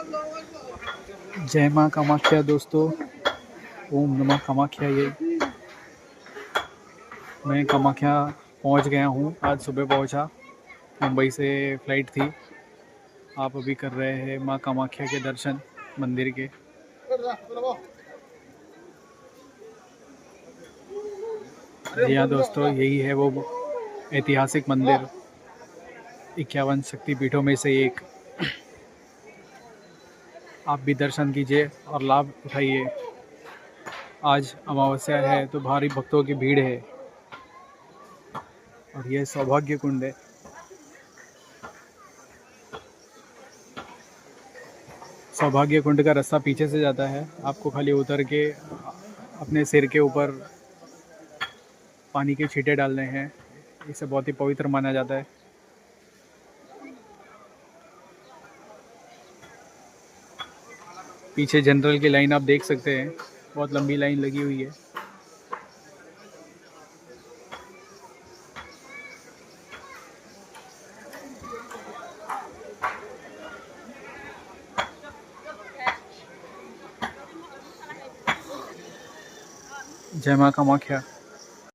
जय माँ कामाख्या दोस्तों, ओम नमः कामाख्या। ये मैं कामाख्या पहुंच गया हूँ। आज सुबह पहुंचा, मुंबई से फ़्लाइट थी। आप अभी कर रहे हैं माँ कामाख्या के दर्शन मंदिर के। जी हाँ दोस्तों, यही है वो ऐतिहासिक मंदिर, 51 शक्तिपीठों में से एक। आप भी दर्शन कीजिए और लाभ उठाइए। आज अमावस्या है तो भारी भक्तों की भीड़ है और यह सौभाग्य कुंड है। सौभाग्य कुंड का रास्ता पीछे से जाता है। आपको खाली उतर के अपने सिर के ऊपर पानी के छींटे डालने हैं। इसे बहुत ही पवित्र माना जाता है। पीछे जनरल की लाइन आप देख सकते हैं, बहुत लंबी लाइन लगी हुई है। जय माँ कामाख्या।